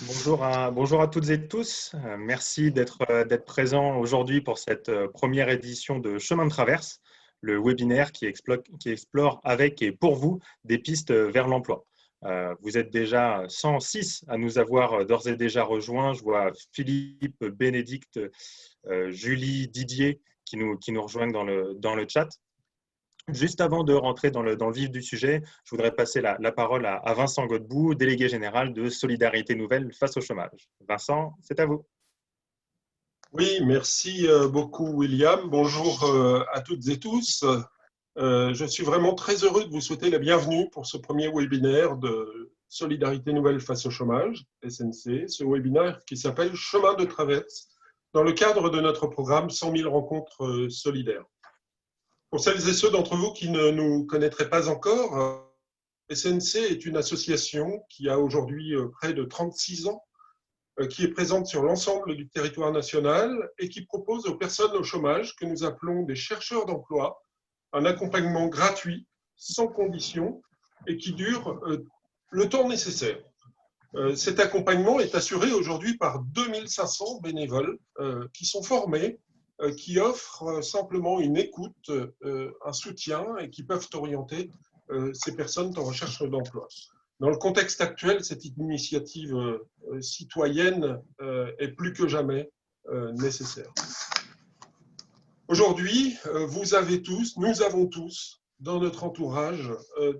Bonjour à toutes et tous. Merci d'être présents aujourd'hui pour cette première édition de Chemin de Traverse, le webinaire qui explore avec et pour vous des pistes vers l'emploi. Vous êtes déjà 106 à nous avoir d'ores et déjà rejoints. Je vois Philippe, Bénédicte, Julie, Didier qui nous rejoignent dans le chat. Juste avant de rentrer dans le vif du sujet, je voudrais passer la parole à Vincent Godbout, délégué général de Solidarité Nouvelle face au chômage. Vincent, c'est à vous. Oui, merci beaucoup William. Bonjour à toutes et tous. Je suis vraiment très heureux de vous souhaiter la bienvenue pour ce premier webinaire de Solidarité Nouvelle face au chômage, SNC, ce webinaire qui s'appelle Chemin de Traverse, dans le cadre de notre programme 100 000 rencontres solidaires. Pour celles et ceux d'entre vous qui ne nous connaîtraient pas encore, SNC est une association qui a aujourd'hui près de 36 ans, qui est présente sur l'ensemble du territoire national et qui propose aux personnes au chômage, que nous appelons des chercheurs d'emploi, un accompagnement gratuit, sans condition, et qui dure le temps nécessaire. Cet accompagnement est assuré aujourd'hui par 2500 bénévoles qui sont formés, qui offrent simplement une écoute, un soutien et qui peuvent orienter ces personnes en recherche d'emploi. Dans le contexte actuel, cette initiative citoyenne est plus que jamais nécessaire. Aujourd'hui, vous avez tous, nous avons tous, dans notre entourage,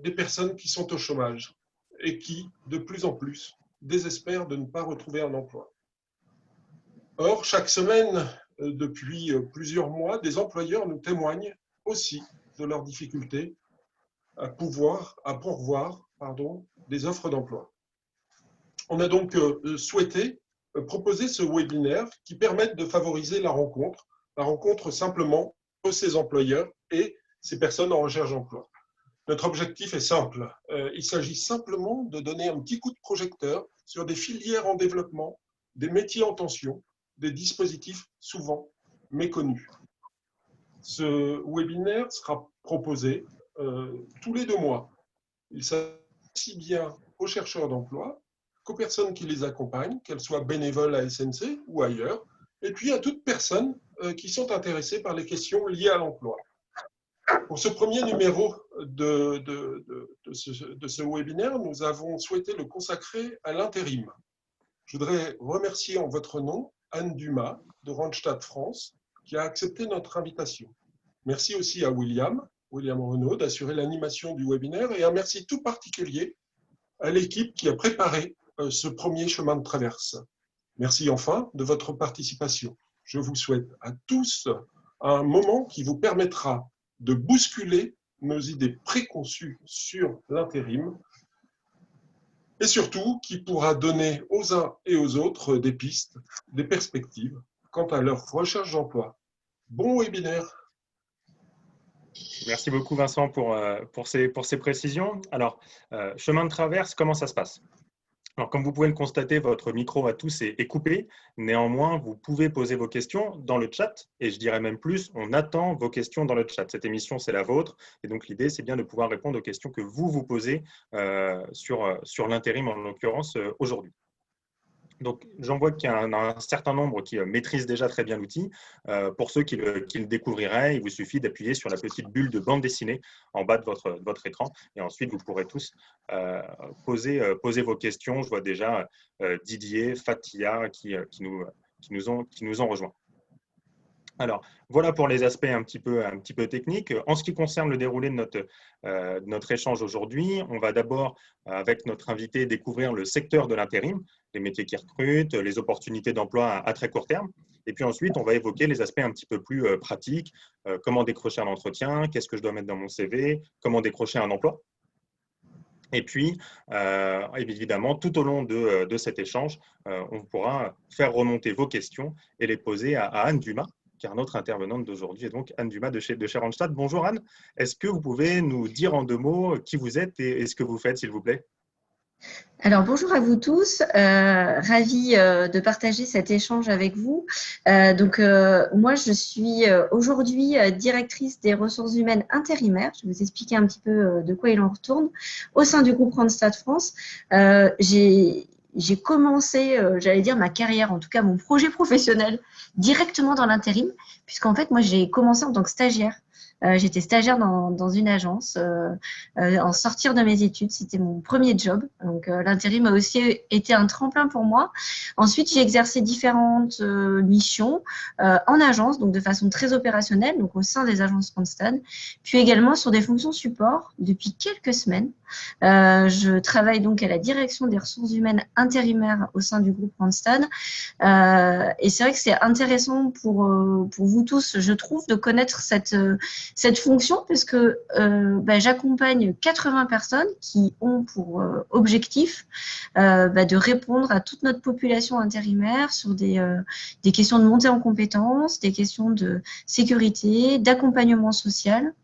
des personnes qui sont au chômage et qui, de plus en plus, désespèrent de ne pas retrouver un emploi. Or, chaque semaine, depuis plusieurs mois, des employeurs nous témoignent aussi de leurs difficultés à pourvoir des offres d'emploi. On a donc souhaité proposer ce webinaire qui permette de favoriser la rencontre simplement de ces employeurs et ces personnes en recherche d'emploi. Notre objectif est simple, il s'agit simplement de donner un petit coup de projecteur sur des filières en développement, des métiers en tension, des dispositifs souvent méconnus. Ce webinaire sera proposé tous les 2 mois. Il s'agit aussi bien aux chercheurs d'emploi qu'aux personnes qui les accompagnent, qu'elles soient bénévoles à SNC ou ailleurs, et puis à toutes personnes qui sont intéressées par les questions liées à l'emploi. Pour ce premier numéro de ce webinaire, nous avons souhaité le consacrer à l'intérim. Je voudrais remercier en votre nom Anne Dumas de Randstad France qui a accepté notre invitation. Merci aussi à William Renaud d'assurer l'animation du webinaire et un merci tout particulier à l'équipe qui a préparé ce premier chemin de traverse. Merci enfin de votre participation. Je vous souhaite à tous un moment qui vous permettra de bousculer nos idées préconçues sur l'intérim et surtout qui pourra donner aux uns et aux autres des pistes, des perspectives quant à leur recherche d'emploi. Bon webinaire. Merci beaucoup Vincent pour ces précisions. Alors, chemin de traverse, comment ça se passe ? Alors, comme vous pouvez le constater, votre micro à tous est coupé. Néanmoins, vous pouvez poser vos questions dans le chat. Et je dirais même plus, on attend vos questions dans le chat. Cette émission, c'est la vôtre. Et donc, l'idée, c'est bien de pouvoir répondre aux questions que vous posez sur l'intérim, en l'occurrence, aujourd'hui. Donc, j'en vois qu'il y a un certain nombre qui maîtrisent déjà très bien l'outil. Pour ceux qui le découvriraient, il vous suffit d'appuyer sur la petite bulle de bande dessinée en bas de votre écran. Et ensuite, vous pourrez tous poser vos questions. Je vois déjà Didier, Fatia qui nous ont rejoints. Alors, voilà pour les aspects un petit peu techniques. En ce qui concerne le déroulé de notre échange aujourd'hui, on va d'abord, avec notre invité, découvrir le secteur de l'intérim, les métiers qui recrutent, les opportunités d'emploi à très court terme. Et puis ensuite, on va évoquer les aspects un petit peu plus pratiques, comment décrocher un entretien, qu'est-ce que je dois mettre dans mon CV, comment décrocher un emploi. Et puis, évidemment, tout au long de cet échange, on pourra faire remonter vos questions et les poser à Anne Dumas, car notre intervenante d'aujourd'hui est donc Anne Dumas de chez Randstad. Bonjour Anne, est-ce que vous pouvez nous dire en 2 mots qui vous êtes et ce que vous faites, s'il vous plaît ? Alors, bonjour à vous tous, ravie de partager cet échange avec vous. Moi, je suis aujourd'hui directrice des ressources humaines intérimaires. Je vais vous expliquer un petit peu de quoi il en retourne au sein du groupe Randstad France. J'ai j'ai commencé, j'allais dire, ma carrière, en tout cas mon projet professionnel, directement dans l'intérim, puisqu'en fait, moi, j'ai commencé en tant que stagiaire. J'étais stagiaire dans une agence. En sortir de mes études, c'était mon premier job. Donc, l'intérim a aussi été un tremplin pour moi. Ensuite, j'ai exercé différentes missions en agence, donc de façon très opérationnelle, donc au sein des agences Randstad, puis également sur des fonctions support depuis quelques semaines. Je travaille donc à la direction des ressources humaines intérimaires au sein du groupe Randstad. Et c'est vrai que c'est intéressant pour vous tous, je trouve, de connaître cette fonction, puisque j'accompagne 80 personnes qui ont pour objectif de répondre à toute notre population intérimaire sur des questions de montée en compétences, des questions de sécurité, d'accompagnement social,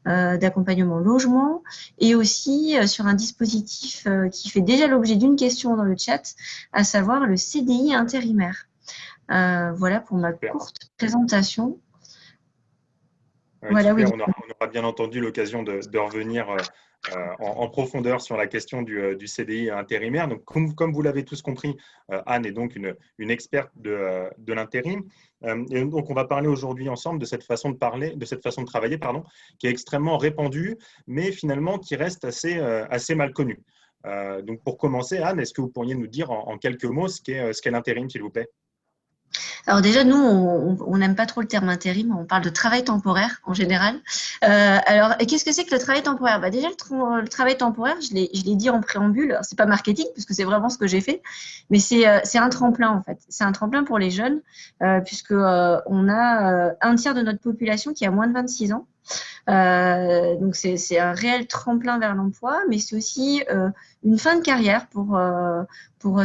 d'accompagnement logement, et aussi sur un dispositif qui fait déjà l'objet d'une question dans le chat, à savoir le CDI intérimaire. Voilà pour ma courte présentation. Voilà, super, oui. On aura bien entendu l'occasion de revenir en profondeur sur la question du CDI intérimaire. Donc, comme vous l'avez tous compris, Anne est donc une experte de l'intérim. Et donc, on va parler aujourd'hui ensemble de cette façon de travailler, qui est extrêmement répandue, mais finalement qui reste assez mal connue. Donc, pour commencer, Anne, est-ce que vous pourriez nous dire en quelques mots ce qu'est l'intérim, s'il vous plaît? Alors déjà, nous, on n'aime pas trop le terme intérim, on parle de travail temporaire en général. Alors, qu'est-ce que c'est que le travail temporaire? Déjà, le travail temporaire, je l'ai dit en préambule, c'est pas marketing, puisque c'est vraiment ce que j'ai fait, mais c'est un tremplin en fait. C'est un tremplin pour les jeunes, puisque on a un tiers de notre population qui a moins de 26 ans. Donc c'est un réel tremplin vers l'emploi, mais c'est aussi une fin de carrière pour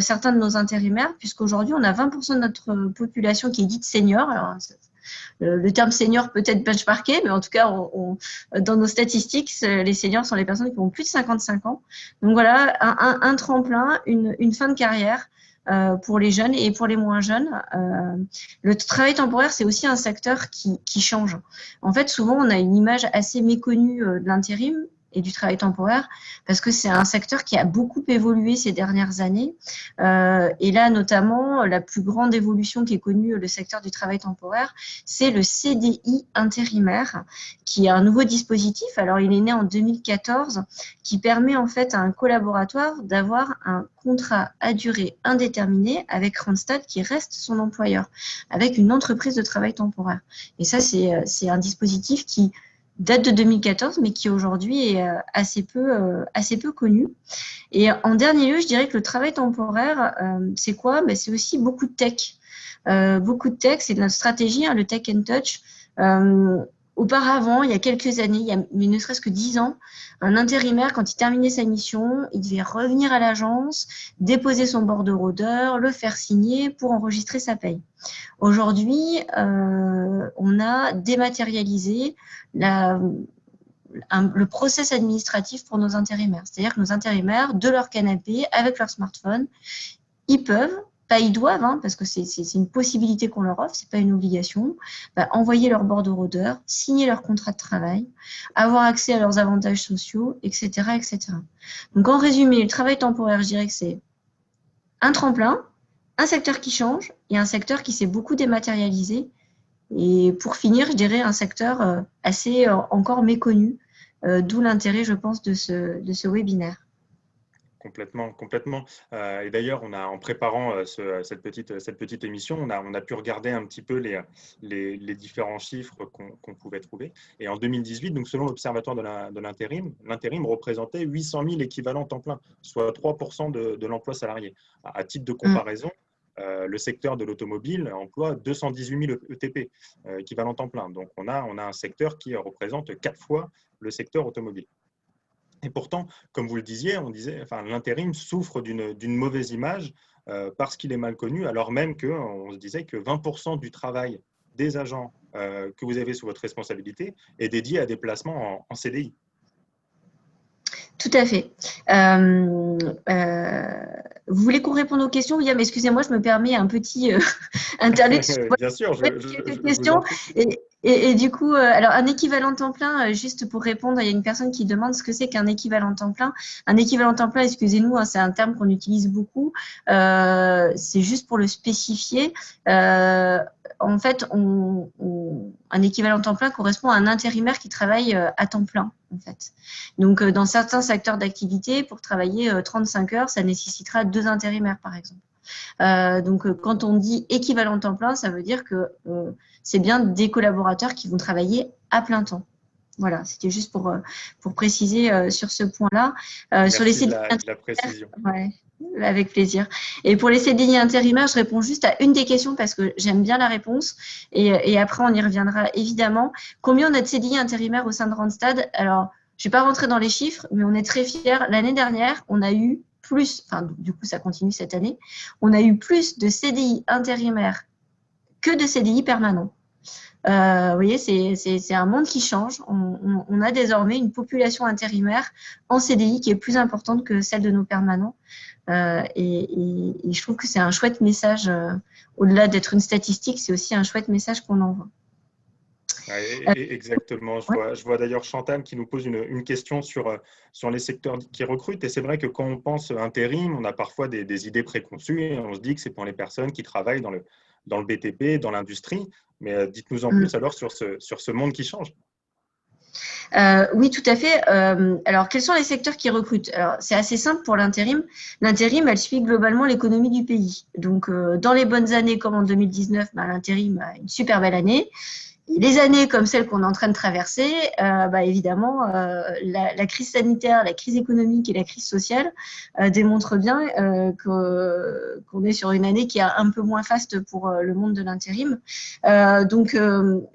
certains de nos intérimaires, puisqu'aujourd'hui on a 20% de notre population qui est dite senior. Alors, le terme senior peut être benchmarké, mais en tout cas, dans nos statistiques, les seniors sont les personnes qui ont plus de 55 ans. Donc voilà, un tremplin, une fin de carrière pour les jeunes et pour les moins jeunes. Le travail temporaire, c'est aussi un secteur qui change. En fait, souvent, on a une image assez méconnue de l'intérim et du travail temporaire, parce que c'est un secteur qui a beaucoup évolué ces dernières années. Et là, notamment, la plus grande évolution qui est connue, le secteur du travail temporaire, c'est le CDI intérimaire, qui est un nouveau dispositif. Alors, il est né en 2014, qui permet en fait à un collaborateur d'avoir un contrat à durée indéterminée avec Randstad, qui reste son employeur, avec une entreprise de travail temporaire. Et ça, c'est un dispositif qui date de 2014, mais qui aujourd'hui est assez peu connu. Et en dernier lieu, je dirais que le travail temporaire, c'est quoi? C'est aussi beaucoup de tech. Beaucoup de tech, c'est de notre stratégie, le tech and touch. Auparavant, il y a quelques années, mais ne serait-ce que 10 ans, un intérimaire, quand il terminait sa mission, il devait revenir à l'agence, déposer son bordereau-d'heures, le faire signer pour enregistrer sa paye. Aujourd'hui, on a dématérialisé le process administratif pour nos intérimaires. C'est-à-dire que nos intérimaires, de leur canapé, avec leur smartphone, ils peuvent, pas ils doivent, parce que c'est une possibilité qu'on leur offre, c'est pas une obligation, envoyer leur bordereau-d'heures, signer leur contrat de travail, avoir accès à leurs avantages sociaux, etc., etc. Donc, en résumé, le travail temporaire, je dirais que c'est un tremplin, un secteur qui change et un secteur qui s'est beaucoup dématérialisé. Et pour finir, je dirais un secteur assez encore méconnu, d'où l'intérêt, je pense, de ce webinaire. Complètement, complètement. Et d'ailleurs, en préparant cette petite émission, on a pu regarder un petit peu les différents chiffres qu'on pouvait trouver. Et en 2018, donc selon l'Observatoire de l'intérim représentait 800 000 équivalents temps plein, soit 3% de l'emploi salarié. À titre de comparaison, le secteur de l'automobile emploie 218 000 ETP, équivalent temps plein. Donc, on a un secteur qui représente 4 fois le secteur automobile. Et pourtant, comme vous le disiez, l'intérim souffre d'une mauvaise image parce qu'il est mal connu, alors même qu'on se disait que 20% du travail des agents que vous avez sous votre responsabilité est dédié à des placements en CDI. Tout à fait. Vous voulez qu'on réponde aux questions, William? Excusez-moi, je me permets un petit interlude. Bien sûr, quelques questions. Et du coup, alors un équivalent temps plein, juste pour répondre, il y a une personne qui demande ce que c'est qu'un équivalent temps plein. Un équivalent temps plein, excusez-nous, hein, c'est un terme qu'on utilise beaucoup. C'est juste pour le spécifier. En fait, un équivalent temps plein correspond à un intérimaire qui travaille à temps plein. En fait. Donc, dans certains secteurs d'activité, pour travailler 35 heures, ça nécessitera 2 intérimaires, par exemple. Donc, quand on dit équivalent temps plein, ça veut dire que c'est bien des collaborateurs qui vont travailler à plein temps. Voilà, c'était juste pour préciser sur ce point-là. Merci les CDI de la précision. Ouais, avec plaisir. Et pour les CDI intérimaires, je réponds juste à une des questions parce que j'aime bien la réponse. Et après, on y reviendra évidemment. Combien on a de CDI intérimaires au sein de Randstad? Alors, je ne vais pas rentrer dans les chiffres, mais on est très fiers. L'année dernière, on a eu plus, enfin, du coup, ça continue cette année, on a eu plus de CDI intérimaires que de CDI permanents. Vous voyez, c'est un monde qui change. On a désormais une population intérimaire en CDI qui est plus importante que celle de nos permanents. Et je trouve que c'est un chouette message. Au-delà d'être une statistique, c'est aussi un chouette message qu'on envoie. Exactement. Je vois d'ailleurs Chantal qui nous pose une question sur les secteurs qui recrutent. Et c'est vrai que quand on pense intérim, on a parfois des idées préconçues et on se dit que c'est pour les personnes qui travaillent dans le BTP, dans l'industrie. Mais dites-nous en plus alors sur ce monde qui change. Oui, tout à fait. Alors, quels sont les secteurs qui recrutent? Alors, c'est assez simple pour l'intérim. L'intérim, elle suit globalement l'économie du pays. Donc, dans les bonnes années comme en 2019, l'intérim a une super belle année. Les années comme celles qu'on est en train de traverser, évidemment, la crise sanitaire, la crise économique et la crise sociale démontrent bien qu'on est sur une année qui est un peu moins faste pour le monde de l'intérim. Donc,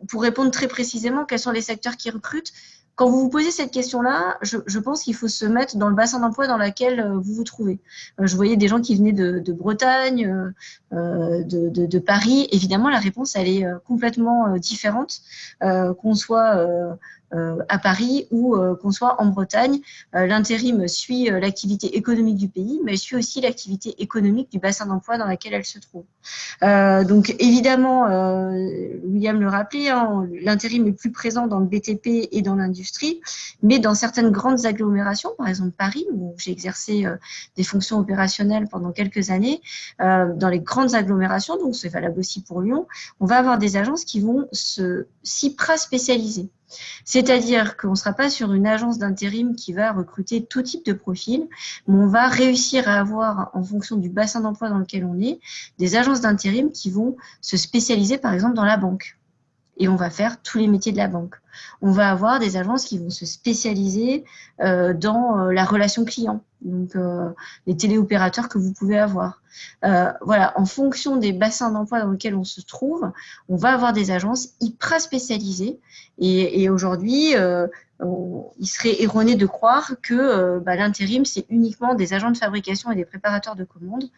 pour répondre très précisément, quels sont les secteurs qui recrutent? Quand vous vous posez cette question-là, je pense qu'il faut se mettre dans le bassin d'emploi dans lequel vous vous trouvez. Je voyais des gens qui venaient de Bretagne, de Paris. Évidemment, la réponse, elle est complètement différente, qu'on soit à Paris ou qu'on soit en Bretagne. L'intérim suit l'activité économique du pays, mais elle suit aussi l'activité économique du bassin d'emploi dans lequel elle se trouve. Donc évidemment, William le rappelait, hein, l'intérim est plus présent dans le BTP et dans l'industrie, mais dans certaines grandes agglomérations, par exemple Paris, où j'ai exercé des fonctions opérationnelles pendant quelques années, dans les grandes agglomérations, donc c'est valable aussi pour Lyon, on va avoir des agences qui vont s'hyper-spécialiser. C'est-à-dire qu'on ne sera pas sur une agence d'intérim qui va recruter tout type de profil, mais on va réussir à avoir, en fonction du bassin d'emploi dans lequel on est, des agences d'intérim qui vont se spécialiser, par exemple, dans la banque. Et on va faire tous les métiers de la banque. On va avoir des agences qui vont se spécialiser dans la relation client, donc les téléopérateurs que vous pouvez avoir. Voilà, en fonction des bassins d'emploi dans lesquels on se trouve, on va avoir des agences hyper spécialisées. Et aujourd'hui, il serait erroné de croire que l'intérim, c'est uniquement des agents de fabrication et des préparateurs de commandes.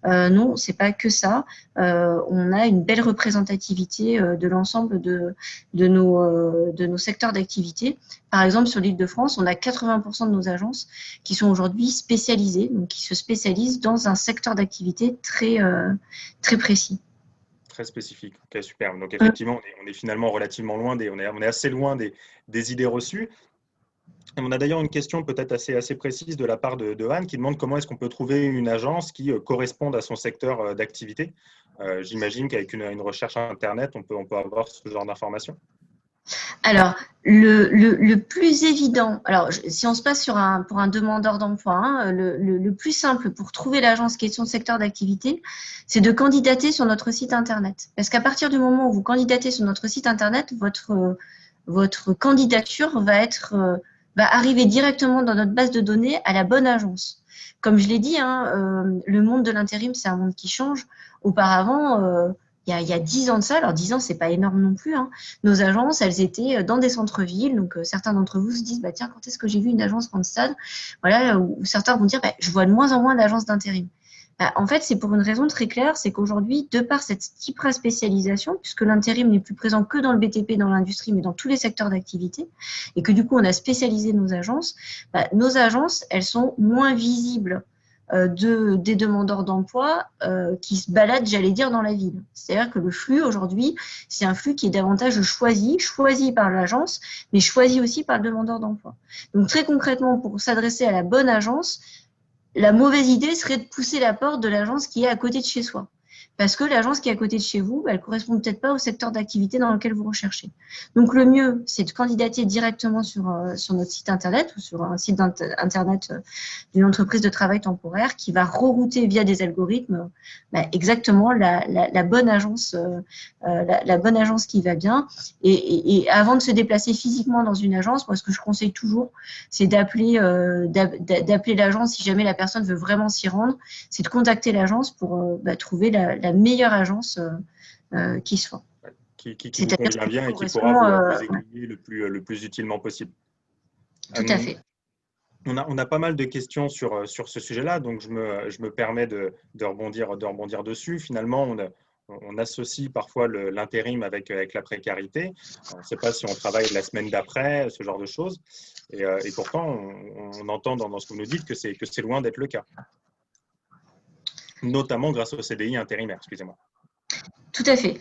Non, c'est pas que ça. On a une belle représentativité de l'ensemble de nos secteurs d'activité. Par exemple, sur l'Île-de-France, on a 80% de nos agences qui sont aujourd'hui spécialisées, donc qui se spécialisent dans un secteur d'activité très précis. Très spécifique. Ok, super. Donc effectivement, on est finalement relativement loin on est assez loin des idées reçues. Et on a d'ailleurs une question peut-être assez précise de la part de Anne qui demande comment est-ce qu'on peut trouver une agence qui corresponde à son secteur d'activité. J'imagine qu'avec une recherche Internet, on peut avoir ce genre d'informations. Alors, le plus évident, alors si on se passe pour un demandeur d'emploi, hein, le plus simple pour trouver l'agence qui est son secteur d'activité, c'est de candidater sur notre site Internet. Parce qu'à partir du moment où vous candidatez sur notre site Internet, votre candidature va arriver directement dans notre base de données à la bonne agence. Comme je l'ai dit, hein, le monde de l'intérim, c'est un monde qui change. Auparavant, il y a 10 ans de ça, alors 10 ans, c'est pas énorme non plus, hein. Nos agences, elles étaient dans des centres-villes, donc certains d'entre vous se disent, tiens, quand est-ce que j'ai vu une agence Randstad? Voilà, ou certains vont dire, je vois de moins en moins d'agences d'intérim. En fait, c'est pour une raison très claire, c'est qu'aujourd'hui, de par cette hyper-spécialisation, puisque l'intérim n'est plus présent que dans le BTP, dans l'industrie, mais dans tous les secteurs d'activité, et que du coup, on a spécialisé nos agences, elles sont moins visibles des demandeurs d'emploi qui se baladent, j'allais dire, dans la ville. C'est-à-dire que le flux aujourd'hui, c'est un flux qui est davantage choisi par l'agence, mais choisi aussi par le demandeur d'emploi. Donc très concrètement, pour s'adresser à la bonne agence, la mauvaise idée serait de pousser la porte de l'agence qui est à côté de chez soi. Parce que l'agence qui est à côté de chez vous, elle ne correspond peut-être pas au secteur d'activité dans lequel vous recherchez. Donc, le mieux, c'est de candidater directement sur notre site Internet ou sur un site Internet d'une entreprise de travail temporaire qui va rerouter via des algorithmes exactement la bonne agence, la bonne agence qui va bien. Et avant de se déplacer physiquement dans une agence, moi, ce que je conseille toujours, c'est d'appeler l'agence si jamais la personne veut vraiment s'y rendre. C'est de contacter l'agence pour trouver la meilleure agence qui soit. Qui vous convient bien et qui pourra vous aiguiller le plus utilement possible. Tout à fait. On a pas mal de questions sur ce sujet-là, donc je me permets de rebondir dessus. Finalement, on associe parfois l'intérim avec la précarité. On ne sait pas si on travaille la semaine d'après, ce genre de choses. Et pourtant, on entend dans ce que vous nous dites que c'est loin d'être le cas. Notamment grâce au CDI intérimaire, excusez-moi. Tout à fait.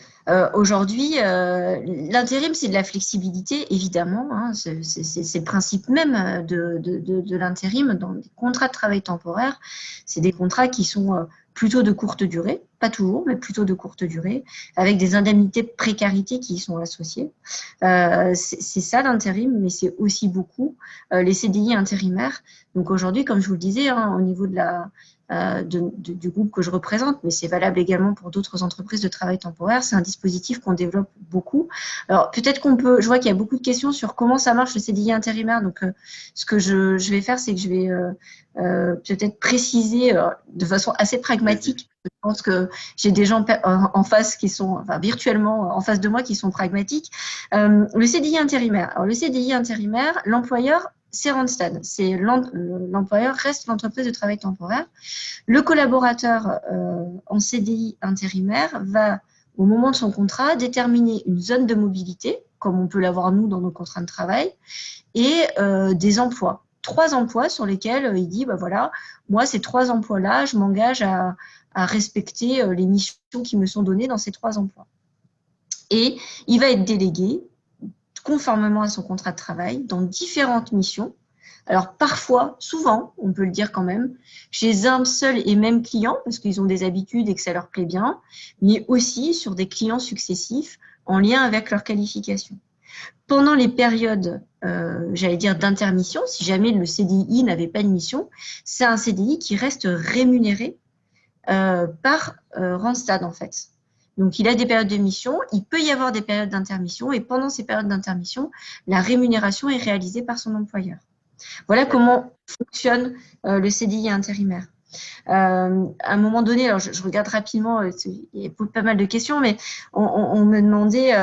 Aujourd'hui, l'intérim, c'est de la flexibilité, évidemment. Hein, c'est le principe même de l'intérim. Dans les contrats de travail temporaire, c'est des contrats qui sont plutôt de courte durée, pas toujours, mais plutôt de courte durée, avec des indemnités de précarité qui y sont associées. C'est ça l'intérim, mais c'est aussi beaucoup les CDI intérimaires. Donc aujourd'hui, comme je vous le disais, hein, au niveau de du groupe que je représente, mais c'est valable également pour d'autres entreprises de travail temporaire. C'est un dispositif qu'on développe beaucoup. Alors peut-être je vois qu'il y a beaucoup de questions sur comment ça marche le CDI intérimaire. Donc ce que je vais faire, c'est que je vais peut-être préciser de façon assez pragmatique. Je pense que j'ai des gens en face qui sont, enfin virtuellement en face de moi, qui sont pragmatiques. Le CDI intérimaire. Alors le CDI intérimaire, l'employeur, c'est Randstad. L'employeur reste l'entreprise de travail temporaire. Le collaborateur en CDI intérimaire va, au moment de son contrat, déterminer une zone de mobilité, comme on peut l'avoir nous dans nos contrats de travail, et des emplois. 3 emplois sur lesquels il dit, voilà, moi, ces 3 emplois-là, je m'engage à respecter les missions qui me sont données dans ces 3 emplois. Et il va être délégué conformément à son contrat de travail dans différentes missions. Alors parfois, souvent, on peut le dire quand même, chez un seul et même client, parce qu'ils ont des habitudes et que ça leur plaît bien, mais aussi sur des clients successifs en lien avec leur qualification. Pendant les périodes, j'allais dire d'intermission, si jamais le CDI n'avait pas de mission, c'est un CDI qui reste rémunéré par Randstad en fait. Donc, il a des périodes de mission, il peut y avoir des périodes d'intermission et pendant ces périodes d'intermission, la rémunération est réalisée par son employeur. Voilà comment fonctionne le CDI intérimaire. À un moment donné, alors je regarde rapidement, il y a pas mal de questions, mais on me demandait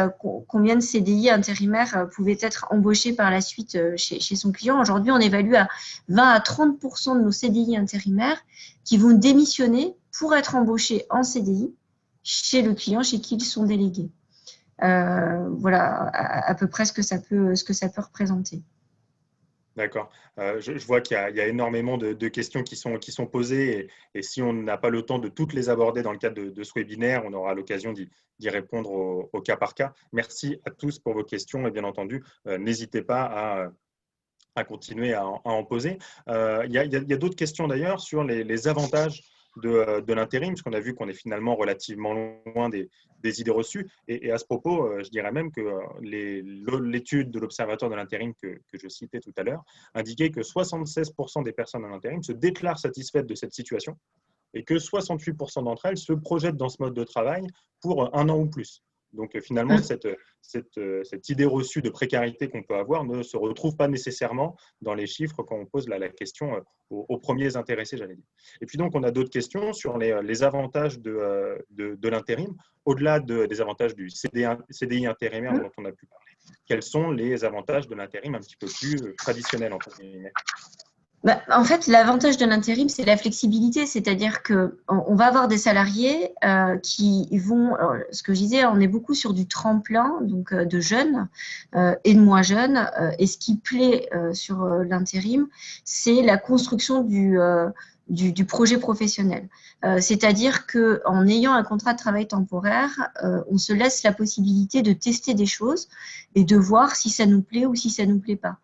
combien de CDI intérimaires pouvaient être embauchés par la suite chez son client. Aujourd'hui, on évalue à 20 à 30% de nos CDI intérimaires qui vont démissionner pour être embauchés en CDI chez le client chez qui ils sont délégués. Voilà à peu près ce que ça peut représenter. D'accord. Je vois qu'il y a énormément de questions qui sont posées et si on n'a pas le temps de toutes les aborder dans le cadre de ce webinaire, on aura l'occasion d'y répondre au cas par cas. Merci à tous pour vos questions et bien entendu, n'hésitez pas à continuer à en poser. Il y a d'autres questions d'ailleurs sur les avantages de l'intérim, parce qu'on a vu qu'on est finalement relativement loin des idées reçues. Et à ce propos, je dirais même que l'étude de l'Observatoire de l'intérim que je citais tout à l'heure indiquait que 76% des personnes en intérim se déclarent satisfaites de cette situation et que 68% d'entre elles se projettent dans ce mode de travail pour 1 an ou plus. Donc finalement, cette idée reçue de précarité qu'on peut avoir ne se retrouve pas nécessairement dans les chiffres quand on pose la question aux premiers intéressés, j'allais dire. Et puis donc, on a d'autres questions sur les avantages de l'intérim, au-delà des avantages du CDI intérimaire dont on a pu parler. Quels sont les avantages de l'intérim un petit peu plus traditionnels entre guillemets ? En fait, l'avantage de l'intérim, c'est la flexibilité, c'est-à-dire qu'on va avoir des salariés qui vont, ce que je disais, on est beaucoup sur du tremplin, donc de jeunes et de moins jeunes, et ce qui plaît sur l'intérim, c'est la construction du projet professionnel. C'est-à-dire qu'en ayant un contrat de travail temporaire, on se laisse la possibilité de tester des choses et de voir si ça nous plaît ou si ça nous plaît pas.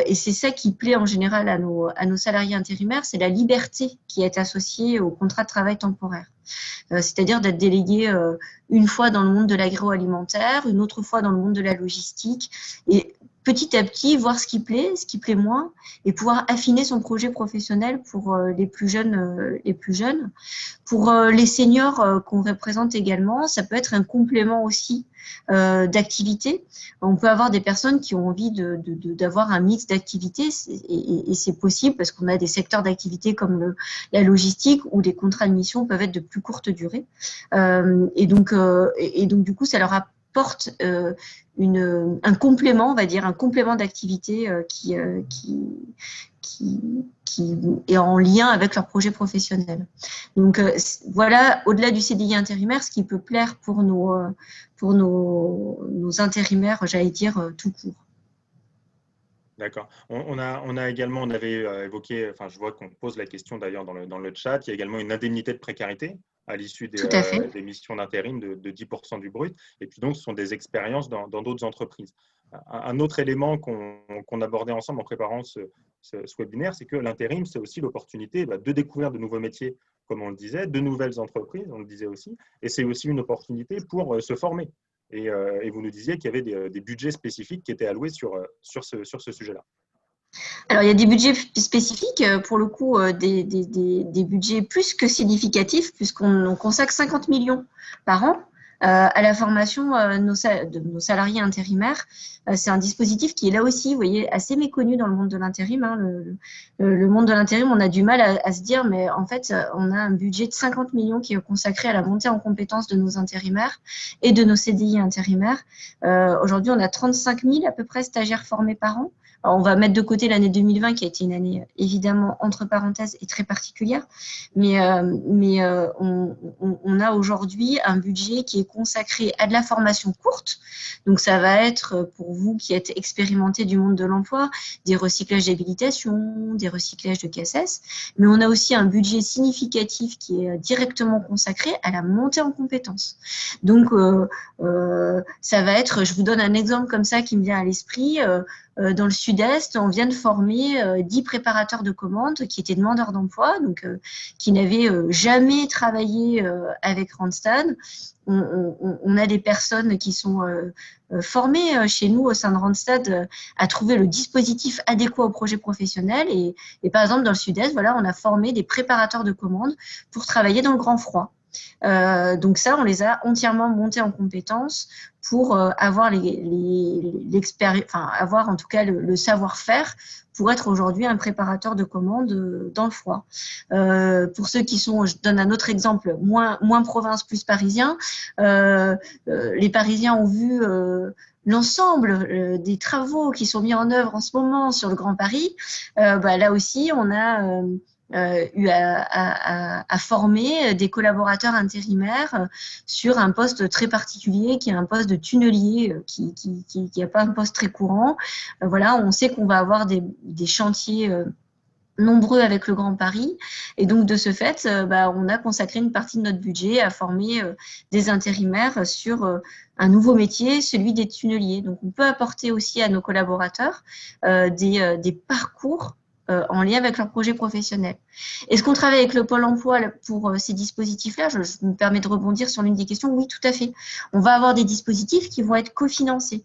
Et c'est ça qui plaît en général à nos salariés intérimaires, c'est la liberté qui est associée au contrat de travail temporaire. C'est-à-dire d'être délégué une fois dans le monde de l'agroalimentaire, une autre fois dans le monde de la logistique, et petit à petit voir ce qui plaît moins, et pouvoir affiner son projet professionnel pour les plus jeunes, Pour les seniors qu'on représente également, ça peut être un complément aussi d'activités. On peut avoir des personnes qui ont envie d'avoir un mix d'activités et c'est possible parce qu'on a des secteurs d'activité comme la logistique où les contrats de mission peuvent être de plus courte durée. Et donc, du coup, ça leur apporte un complément, on va dire, un complément d'activité qui est en lien avec leur projet professionnel. Donc voilà, au-delà du CDI intérimaire, ce qui peut plaire pour nos intérimaires, j'allais dire tout court. D'accord. On avait évoqué, enfin je vois qu'on pose la question d'ailleurs dans le chat, il y a également une indemnité de précarité à l'issue Tout à fait. des missions d'intérim de 10% du brut. Et puis donc, ce sont des expériences dans d'autres entreprises. Un autre élément qu'on abordait ensemble en préparant ce webinaire, c'est que l'intérim, c'est aussi l'opportunité de découvrir de nouveaux métiers, comme on le disait, de nouvelles entreprises, on le disait aussi, et c'est aussi une opportunité pour se former. Et vous nous disiez qu'il y avait des budgets spécifiques qui étaient alloués sur ce sujet-là. Alors, il y a des budgets spécifiques, pour le coup, des budgets plus que significatifs, puisqu'on consacre 50 millions par an à la formation de nos salariés intérimaires. C'est un dispositif qui est là aussi, vous voyez, assez méconnu dans le monde de l'intérim. Hein. Le monde de l'intérim, on a du mal à se dire, mais en fait, on a un budget de 50 millions qui est consacré à la montée en compétences de nos intérimaires et de nos CDI intérimaires. Aujourd'hui, on a 35 000 à peu près stagiaires formés par an. Alors, on va mettre de côté l'année 2020 qui a été une année évidemment entre parenthèses et très particulière, mais on a aujourd'hui un budget qui est consacré à de la formation courte. Donc ça va être pour vous qui êtes expérimentés du monde de l'emploi, des recyclages d'habilitation, des recyclages de CACES, mais on a aussi un budget significatif qui est directement consacré à la montée en compétences. Donc ça va être, je vous donne un exemple comme ça qui me vient à l'esprit. Dans le sud-est, on vient de former 10 préparateurs de commandes qui étaient demandeurs d'emploi, donc qui n'avaient jamais travaillé avec Randstad. On a des personnes qui sont formées chez nous au sein de Randstad à trouver le dispositif adéquat au projet professionnel. Et par exemple, dans le sud-est, voilà, on a formé des préparateurs de commandes pour travailler dans le grand froid. Donc ça, on les a entièrement montés en compétences pour avoir avoir en tout cas le savoir-faire pour être aujourd'hui un préparateur de commandes dans le froid. Pour ceux qui sont, je donne un autre exemple, moins province, plus parisien, les Parisiens ont vu l'ensemble des travaux qui sont mis en œuvre en ce moment sur le Grand Paris. Là aussi, on a eu à former des collaborateurs intérimaires sur un poste très particulier qui est un poste de tunnelier qui n'est pas un poste très courant. Voilà, on sait qu'on va avoir des chantiers nombreux avec le Grand Paris et donc de ce fait on a consacré une partie de notre budget à former des intérimaires sur un nouveau métier, celui des tunneliers. Donc on peut apporter aussi à nos collaborateurs des parcours en lien avec leur projet professionnel. Est-ce qu'on travaille avec le Pôle emploi pour ces dispositifs-là? Je me permets de rebondir sur l'une des questions. Oui, tout à fait. On va avoir des dispositifs qui vont être cofinancés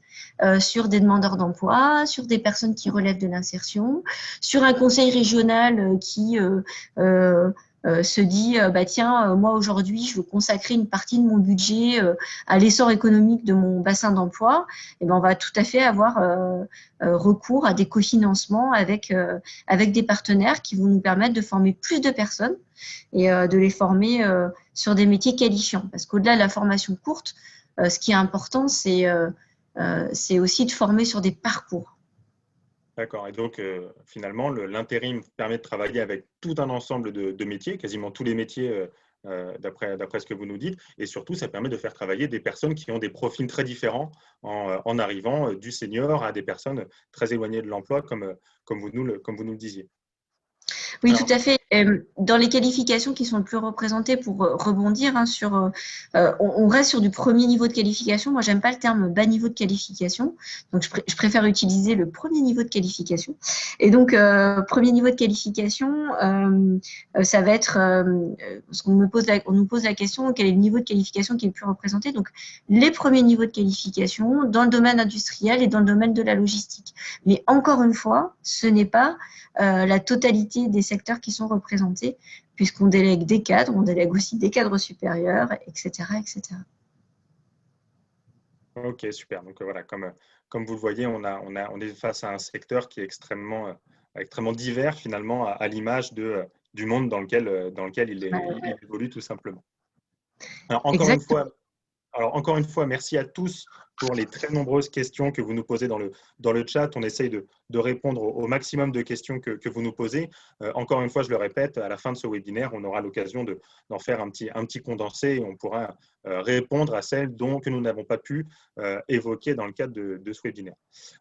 sur des demandeurs d'emploi, sur des personnes qui relèvent de l'insertion, sur un conseil régional qui se dit tiens, moi aujourd'hui je veux consacrer une partie de mon budget à l'essor économique de mon bassin d'emploi. Et on va tout à fait avoir recours à des cofinancements avec des partenaires qui vont nous permettre de former plus de personnes et de les former sur des métiers qualifiants. Parce qu'au-delà de la formation courte, ce qui est important, c'est aussi de former sur des parcours. D'accord. Et donc, finalement, l'intérim permet de travailler avec tout un ensemble de métiers, quasiment tous les métiers d'après ce que vous nous dites. Et surtout, ça permet de faire travailler des personnes qui ont des profils très différents en arrivant du senior à des personnes très éloignées de l'emploi, comme vous nous le disiez. Oui, Alors, tout à fait. Dans les qualifications qui sont le plus représentées, pour rebondir on reste sur du premier niveau de qualification. Moi, j'aime pas le terme bas niveau de qualification, donc je préfère utiliser le premier niveau de qualification. Et donc, premier niveau de qualification, ça va être, parce qu'on nous pose la question, quel est le niveau de qualification qui est le plus représenté? Donc, les premiers niveaux de qualification dans le domaine industriel et dans le domaine de la logistique. Mais encore une fois, ce n'est pas la totalité des secteurs qui sont représentés, puisqu'on délègue des cadres, on délègue aussi des cadres supérieurs, etc., etc. Ok, super. Donc voilà, comme vous le voyez, on est face à un secteur qui est extrêmement divers finalement, à l'image du monde dans lequel il évolue tout simplement. Alors, encore une fois, merci à tous pour les très nombreuses questions que vous nous posez dans le chat. On essaye de répondre au maximum de questions que vous nous posez. Encore une fois, je le répète, à la fin de ce webinaire, on aura l'occasion d'en faire un petit condensé et on pourra répondre à celles que nous n'avons pas pu évoquer dans le cadre de ce webinaire.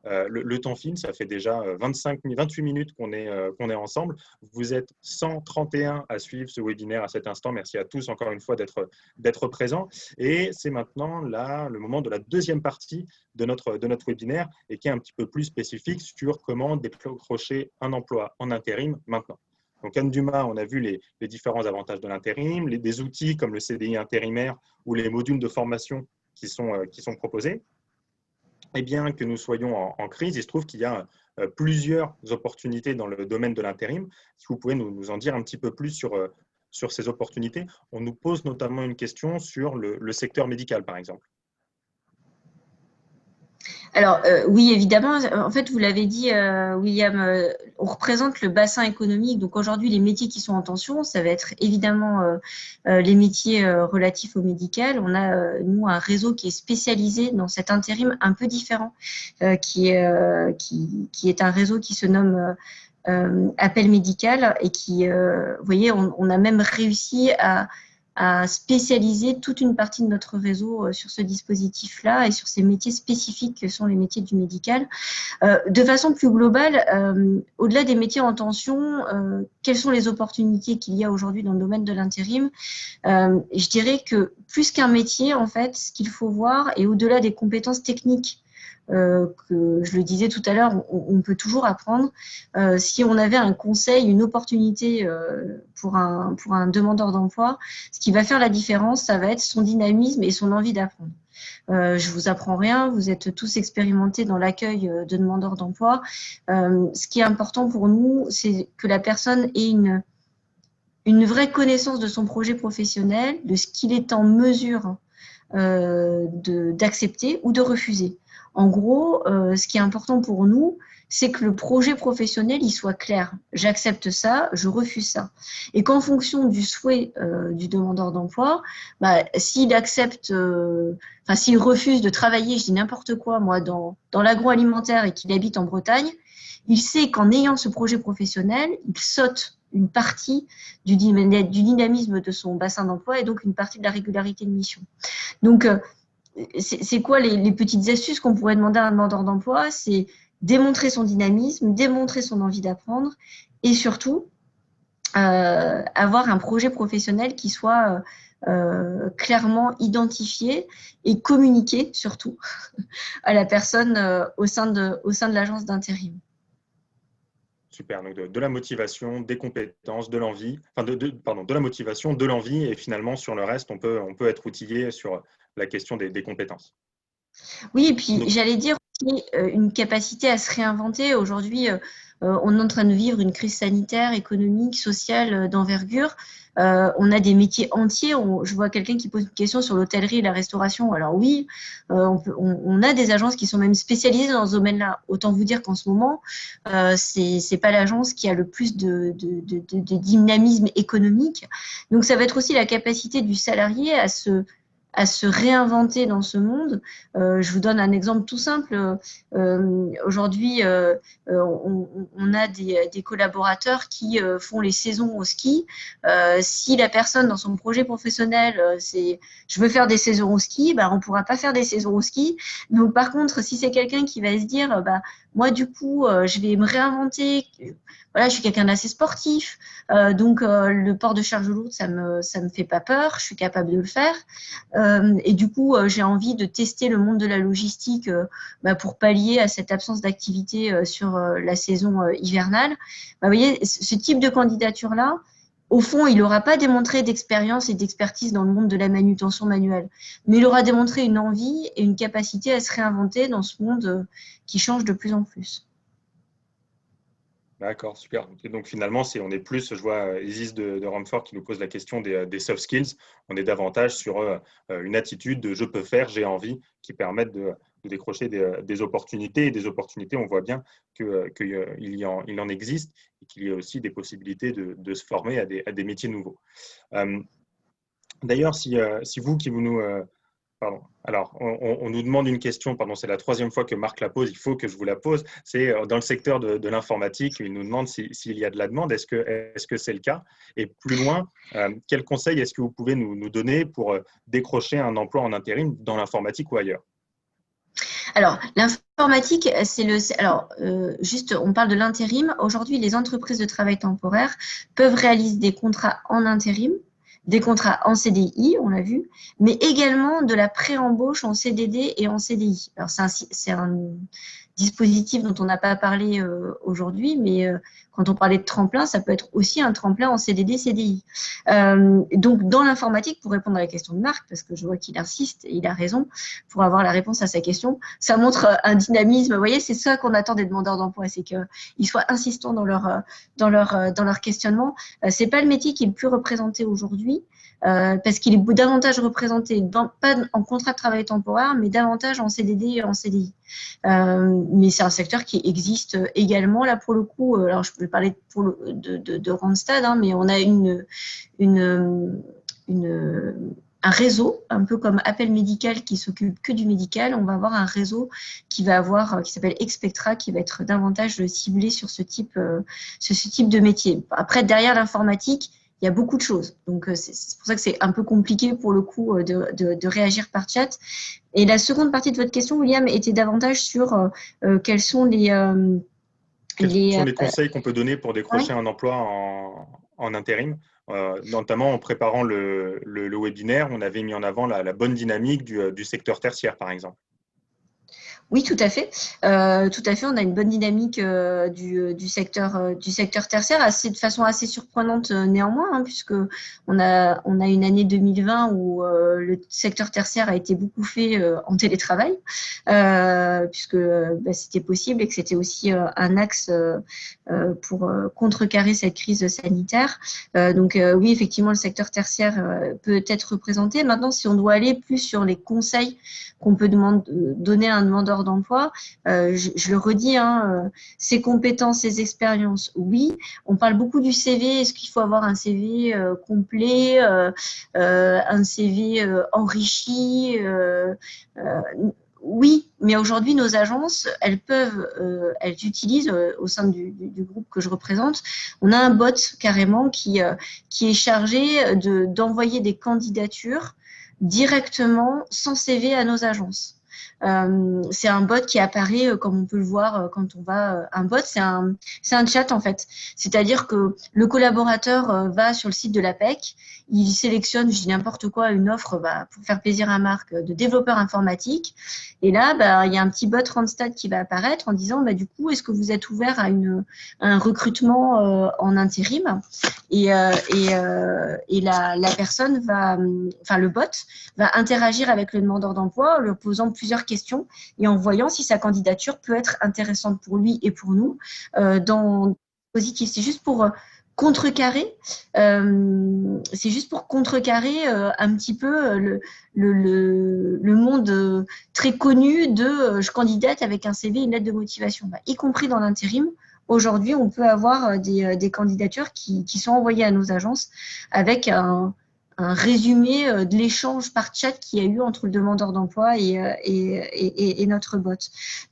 Le temps file, ça fait déjà 28 minutes qu'on est ensemble. Vous êtes 131 à suivre ce webinaire à cet instant. Merci à tous encore une fois d'être présents. Et c'est maintenant le moment de la deuxième partie de notre webinaire et qui est un petit peu plus spécifique sur comment décrocher un emploi en intérim maintenant. Donc, Anne Dumas, on a vu les différents avantages de l'intérim, des outils comme le CDI intérimaire ou les modules de formation qui sont proposés. Et bien que nous soyons en crise, il se trouve qu'il y a plusieurs opportunités dans le domaine de l'intérim. Si vous pouvez nous en dire un petit peu plus sur ces opportunités. On nous pose notamment une question sur le secteur médical, par exemple. Alors, oui, évidemment. En fait, vous l'avez dit, William, on représente le bassin économique. Donc, aujourd'hui, les métiers qui sont en tension, ça va être évidemment les métiers relatifs au médical. On a, nous, un réseau qui est spécialisé dans cet intérim un peu différent, qui est un réseau qui se nomme Appel Médical et qui, vous voyez, on a même réussi à spécialiser toute une partie de notre réseau sur ce dispositif-là et sur ces métiers spécifiques que sont les métiers du médical. De façon plus globale, au-delà des métiers en tension, quelles sont les opportunités qu'il y a aujourd'hui dans le domaine de l'intérim? Je dirais que plus qu'un métier, en fait, ce qu'il faut voir, et au-delà des compétences techniques, que je le disais tout à l'heure, on peut toujours apprendre. Si on avait un conseil, une opportunité pour un demandeur d'emploi, ce qui va faire la différence, ça va être son dynamisme et son envie d'apprendre. Je vous apprends rien, vous êtes tous expérimentés dans l'accueil de demandeurs d'emploi. Ce qui est important pour nous, c'est que la personne ait une vraie connaissance de son projet professionnel, de ce qu'il est en mesure d'accepter ou de refuser. En gros, ce qui est important pour nous, c'est que le projet professionnel il soit clair. J'accepte ça, je refuse ça. Et qu'en fonction du souhait du demandeur d'emploi, s'il accepte, s'il refuse de travailler, je dis n'importe quoi, moi, dans l'agroalimentaire et qu'il habite en Bretagne, il sait qu'en ayant ce projet professionnel, il saute une partie du dynamisme de son bassin d'emploi et donc une partie de la régularité de mission. Donc, c'est quoi les petites astuces qu'on pourrait demander à un demandeur d'emploi? C'est démontrer son dynamisme, démontrer son envie d'apprendre et surtout avoir un projet professionnel qui soit clairement identifié et communiqué surtout à la personne au sein de l'agence d'intérim. Super, donc de la motivation, des compétences, de l'envie, de la motivation, de l'envie, et finalement sur le reste, on peut être outillé sur la question des compétences. Oui, et puis j'allais dire aussi une capacité à se réinventer. Aujourd'hui, on est en train de vivre une crise sanitaire, économique, sociale d'envergure. On a des métiers entiers. Je vois quelqu'un qui pose une question sur l'hôtellerie et la restauration. Alors oui, on a des agences qui sont même spécialisées dans ce domaine-là. Autant vous dire qu'en ce moment, c'est pas l'agence qui a le plus de dynamisme économique. Donc ça va être aussi la capacité du salarié à se à se réinventer dans ce monde. Je vous donne un exemple tout simple. Aujourd'hui, on a des collaborateurs qui font les saisons au ski. Si la personne dans son projet professionnel, c'est je veux faire des saisons au ski, bah, on ne pourra pas faire des saisons au ski. Donc par contre, si c'est quelqu'un qui va se dire, bah, moi du coup, je vais me réinventer, voilà, je suis quelqu'un d'assez sportif, donc le port de charge lourde, ça me fait pas peur, je suis capable de le faire. Et du coup, j'ai envie de tester le monde de la logistique bah, pour pallier à cette absence d'activité sur la saison hivernale. Bah, vous voyez, ce type de candidature-là, au fond, il n'aura pas démontré d'expérience et d'expertise dans le monde de la manutention manuelle, mais il aura démontré une envie et une capacité à se réinventer dans ce monde qui change de plus en plus. D'accord, super. Et donc finalement, on est plus, je vois Isis de Ramfort qui nous pose la question des soft skills. On est davantage sur une attitude de je peux faire, j'ai envie, qui permettent de décrocher des opportunités. Et des opportunités, on voit bien qu'il en existe et qu'il y a aussi des possibilités de se former à des métiers nouveaux. D'ailleurs, si vous qui vous nous pardon. Alors, on nous demande une question, pardon, c'est la troisième fois que Marc la pose, il faut que je vous la pose. C'est dans le secteur de l'informatique, il nous demande s'il y a de la demande, est-ce que c'est le cas? Et plus loin, quel conseil est-ce que vous pouvez nous donner pour décrocher un emploi en intérim dans l'informatique ou ailleurs? Alors, l'informatique, juste, on parle de l'intérim. Aujourd'hui, les entreprises de travail temporaire peuvent réaliser des contrats en intérim, des contrats en CDI, on l'a vu, mais également de la pré-embauche en CDD et en CDI. Alors, c'est un dispositif dont on n'a pas parlé aujourd'hui, mais quand on parlait de tremplin, ça peut être aussi un tremplin en CDD, CDI. Donc, dans l'informatique, pour répondre à la question de Marc, parce que je vois qu'il insiste et il a raison, pour avoir la réponse à sa question, ça montre un dynamisme. Vous voyez, c'est ça qu'on attend des demandeurs d'emploi, c'est qu'ils soient insistants dans leur questionnement. C'est pas le métier qui est le plus représenté aujourd'hui, parce qu'il est davantage représenté, pas en contrat de travail temporaire, mais davantage en CDD et en CDI. Mais c'est un secteur qui existe également. Là, pour le coup, alors je peux parler de Randstad, hein, mais on a un réseau, un peu comme Appel Médical qui s'occupe que du médical. On va avoir un réseau qui s'appelle Expectra, qui va être davantage ciblé sur ce type de métier. Après, derrière l'informatique, il y a beaucoup de choses. Donc, c'est pour ça que c'est un peu compliqué pour le coup de réagir par chat. Et la seconde partie de votre question, William, était davantage sur quels sont Quels sont les conseils qu'on peut donner pour décrocher ouais. un emploi en intérim? Notamment en préparant le webinaire, on avait mis en avant la bonne dynamique du secteur tertiaire, par exemple. Oui, tout à fait. Tout à fait. On a une bonne dynamique du secteur tertiaire, de façon assez surprenante néanmoins, hein, puisque on a une année 2020 où le secteur tertiaire a été beaucoup fait en télétravail, puisque c'était possible et que c'était aussi un axe pour contrecarrer cette crise sanitaire. Donc oui, effectivement, le secteur tertiaire peut être représenté. Maintenant, si on doit aller plus sur les conseils qu'on peut donner à un demandeur d'emploi, je le redis, hein, ses compétences, ses expériences, oui. On parle beaucoup du CV. Est-ce qu'il faut avoir un CV complet, un CV enrichi oui, mais aujourd'hui, nos agences, elles utilisent au sein du groupe que je représente, on a un bot carrément qui est chargé d'envoyer des candidatures directement sans CV à nos agences. C'est un bot qui apparaît comme on peut le voir quand on va. Un bot, c'est un chat en fait. C'est-à-dire que le collaborateur va sur le site de l'APEC, il sélectionne, je dis n'importe quoi, une offre pour faire plaisir à Marc de développeur informatique. Et là, il y a un petit bot Randstad qui va apparaître en disant du coup, est-ce que vous êtes ouvert à un recrutement en intérim? Et la personne le bot va interagir avec le demandeur d'emploi en lui posant plusieurs questions et en voyant si sa candidature peut être intéressante pour lui et pour nous dans positif. C'est juste pour contrecarrer, un petit peu le monde très connu de je candidate avec un CV et une lettre de motivation, y compris dans l'intérim. Aujourd'hui, on peut avoir des candidatures qui sont envoyées à nos agences avec un résumé de l'échange par chat qu'il y a eu entre le demandeur d'emploi et notre bot.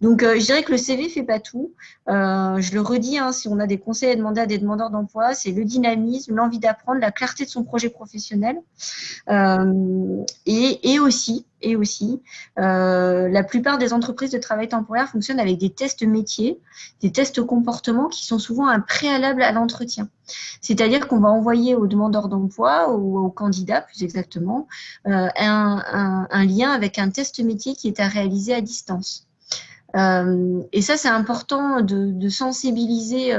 Donc, je dirais que le CV ne fait pas tout. Je le redis, hein, si on a des conseils à demander à des demandeurs d'emploi, c'est le dynamisme, l'envie d'apprendre, la clarté de son projet professionnel. Et aussi, la plupart des entreprises de travail temporaire fonctionnent avec des tests métiers, des tests comportement qui sont souvent un préalable à l'entretien. C'est-à-dire qu'on va envoyer aux demandeurs d'emploi ou aux candidats, plus exactement, un lien avec un test métier qui est à réaliser à distance. Et ça, c'est important de sensibiliser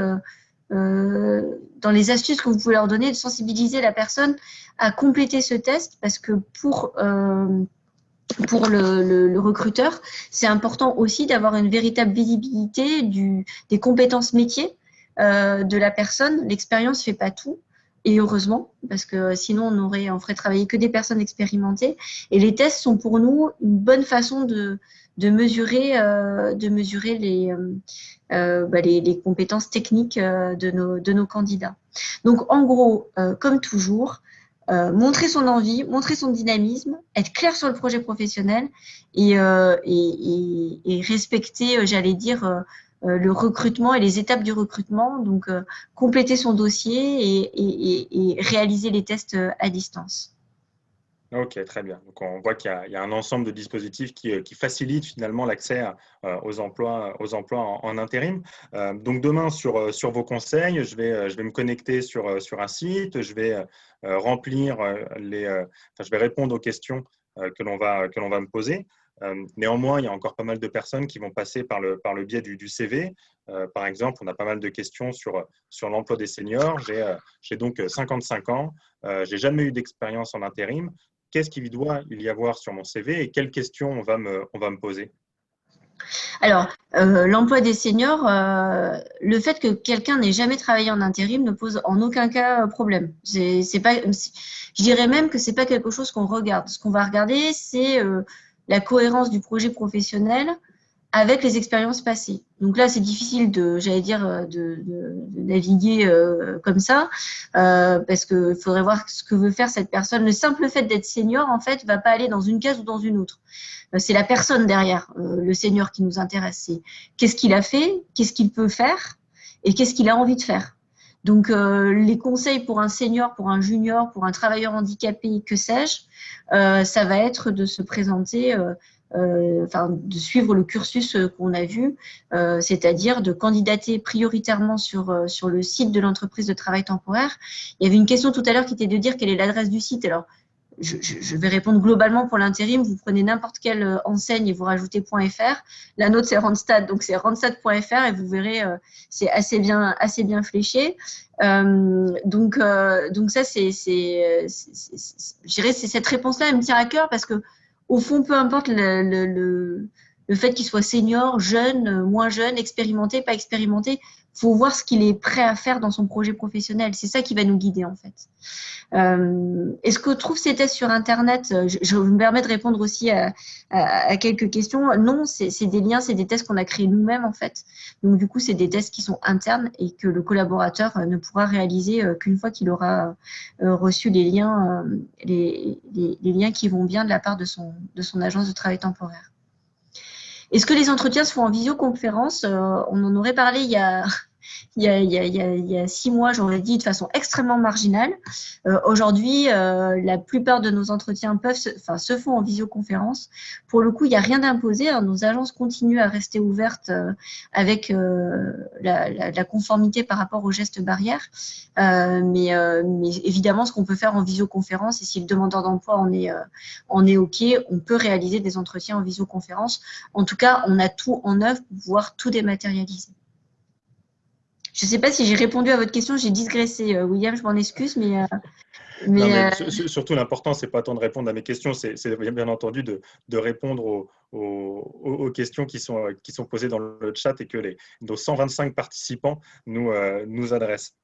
dans les astuces que vous pouvez leur donner, de sensibiliser la personne à compléter ce test parce que pour le recruteur, c'est important aussi d'avoir une véritable visibilité des compétences métiers de la personne. L'expérience ne fait pas tout. Et heureusement, parce que sinon on ferait travailler que des personnes expérimentées. Et les tests sont pour nous une bonne façon de mesurer les compétences techniques de nos candidats. Donc en gros, comme toujours, montrer son envie, montrer son dynamisme, être clair sur le projet professionnel et respecter, j'allais dire, le recrutement et les étapes du recrutement, donc compléter son dossier et réaliser les tests à distance. Ok, très bien. Donc, on voit qu'il y a un ensemble de dispositifs qui facilitent finalement l'accès aux emplois en intérim. Donc, demain, sur vos conseils, je vais me connecter sur un site, je vais remplir je vais répondre aux questions que l'on va me poser. Néanmoins, il y a encore pas mal de personnes qui vont passer par le biais du CV. Par exemple, on a pas mal de questions sur l'emploi des seniors. J'ai donc 55 ans. J'ai jamais eu d'expérience en intérim. Qu'est-ce qu'il doit y avoir sur mon CV et quelles questions on va me poser? Alors, l'emploi des seniors, le fait que quelqu'un n'ait jamais travaillé en intérim ne pose en aucun cas problème. C'est pas, je dirais même que c'est pas quelque chose qu'on regarde. Ce qu'on va regarder, c'est la cohérence du projet professionnel avec les expériences passées. Donc là, c'est difficile de naviguer comme ça, parce qu'il faudrait voir ce que veut faire cette personne. Le simple fait d'être senior, en fait, va pas aller dans une case ou dans une autre. C'est la personne derrière le senior qui nous intéresse. C'est qu'est-ce qu'il a fait, qu'est-ce qu'il peut faire et qu'est-ce qu'il a envie de faire. Donc, les conseils pour un senior, pour un junior, pour un travailleur handicapé, que sais-je, ça va être de se présenter de suivre le cursus qu'on a vu, c'est-à-dire de candidater prioritairement sur le site de l'entreprise de travail temporaire. Il y avait une question tout à l'heure qui était de dire quelle est l'adresse du site. Alors, je vais répondre globalement pour l'intérim. Vous prenez n'importe quelle enseigne et vous rajoutez .fr. La nôtre, c'est Randstad, donc c'est randstad.fr et vous verrez, c'est assez bien fléché. Donc ça, je dirais, c'est cette réponse-là, elle me tient à cœur parce que au fond, peu importe le fait qu'il soit senior, jeune, moins jeune, expérimenté, pas expérimenté, il faut voir ce qu'il est prêt à faire dans son projet professionnel. C'est ça qui va nous guider, en fait. Est-ce qu'on trouve ces tests sur Internet? Je me permets de répondre aussi à quelques questions. Non, c'est des liens, c'est des tests qu'on a créés nous-mêmes, en fait. Donc, du coup, c'est des tests qui sont internes et que le collaborateur ne pourra réaliser qu'une fois qu'il aura reçu les liens qui vont bien de la part de son agence de travail temporaire. Est-ce que les entretiens se font en visioconférence? On en aurait parlé il y a 6 mois, j'aurais dit de façon extrêmement marginale. Aujourd'hui, la plupart de nos entretiens se font en visioconférence. Pour le coup, il n'y a rien d'imposé. Hein. Nos agences continuent à rester ouvertes avec la conformité par rapport aux gestes barrières. Mais évidemment, ce qu'on peut faire en visioconférence, et si le demandeur d'emploi en est OK, on peut réaliser des entretiens en visioconférence. En tout cas, on a tout en œuvre pour pouvoir tout dématérialiser. Je ne sais pas si j'ai répondu à votre question, j'ai digressé. William, je m'en excuse, mais surtout, l'important, ce n'est pas tant de répondre à mes questions, c'est bien entendu de répondre aux questions qui sont posées dans le chat et que nos 125 participants nous adressent.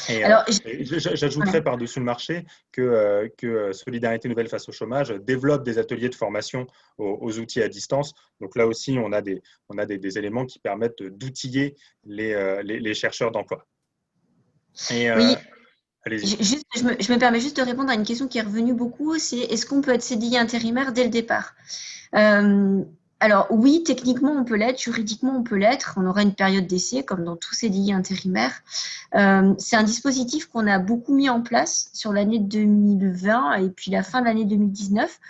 Et j'ajouterais par-dessus le marché que Solidarité Nouvelle face au chômage développe des ateliers de formation aux outils à distance. Donc là aussi, on a des éléments qui permettent d'outiller les chercheurs d'emploi. Oui. Allez-y. Je me permets juste de répondre à une question qui est revenue beaucoup, c'est est-ce qu'on peut être CDI intérimaire dès le départ? Alors oui, techniquement on peut l'être, juridiquement on peut l'être, on aura une période d'essai comme dans tout CDI intérimaire. C'est un dispositif qu'on a beaucoup mis en place sur l'année 2020 et puis la fin de l'année 2019.